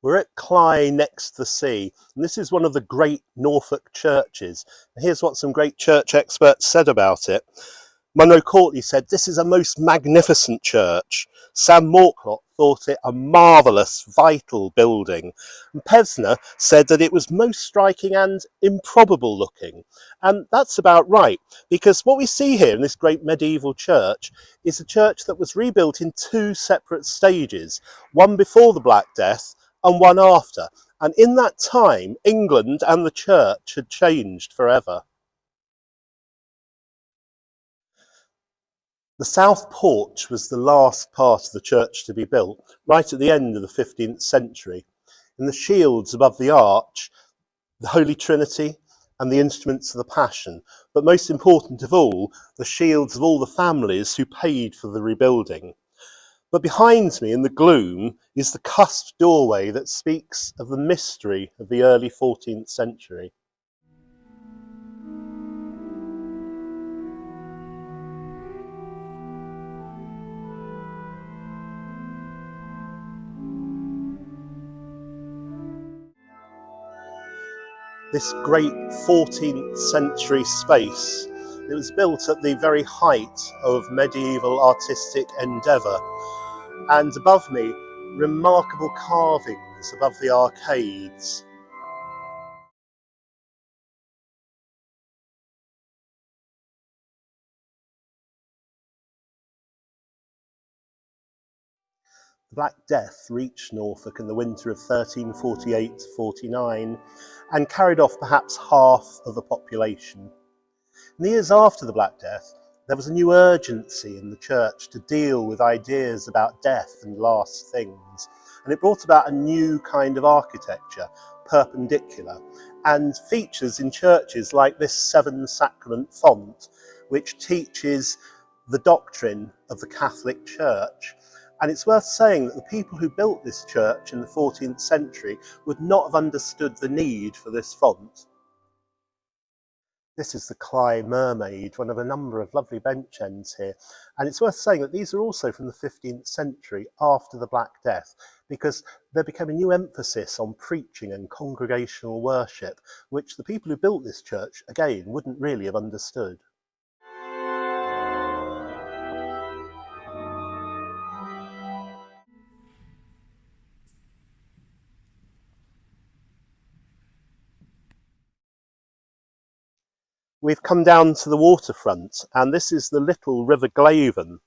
We're at Cley next to the sea, and this is one of the great Norfolk churches. Here's what some great church experts said about it. Munro Courtney said, "This is a most magnificent church." Sam Morclot thought it a marvellous, vital building. And Pesner said that it was most striking and improbable looking. And that's about right, because what we see here in this great medieval church is a church that was rebuilt in two separate stages, one before the Black Death and one after. And in that time, England and the church had changed forever. The south porch was the last part of the church to be built, right at the end of the 15th century. In the shields above the arch, the Holy Trinity and the instruments of the Passion, but most important of all, the shields of all the families who paid for the rebuilding. But behind me in the gloom is the cusped doorway that speaks of the mystery of the early 14th century. This great 14th century space, it was built at the very height of medieval artistic endeavour, and above me, remarkable carvings above the arcades. The Black Death reached Norfolk in the winter of 1348-49 and carried off perhaps half of the population. In the years after the Black Death, there was a new urgency in the church to deal with ideas about death and last things, and it brought about a new kind of architecture, perpendicular, and features in churches like this Seven Sacrament font, which teaches the doctrine of the Catholic Church. And it's worth saying that the people who built this church in the 14th century would not have understood the need for this font. This is the Cley Mermaid, one of a number of lovely bench ends here. And it's worth saying that these are also from the 15th century after the Black Death, because there became a new emphasis on preaching and congregational worship, which the people who built this church, again, wouldn't really have understood. We've come down to the waterfront, and this is the little River Glaven.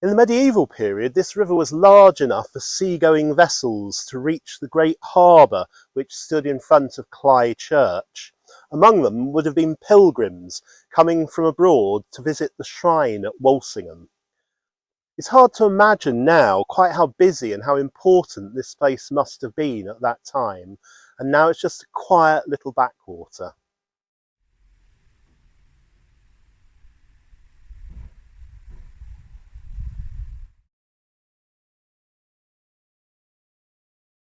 In the medieval period, this river was large enough for seagoing vessels to reach the great harbour which stood in front of Cley Church. Among them would have been pilgrims coming from abroad to visit the shrine at Walsingham. It's hard to imagine now quite how busy and how important this place must have been at that time, and now it's just a quiet little backwater.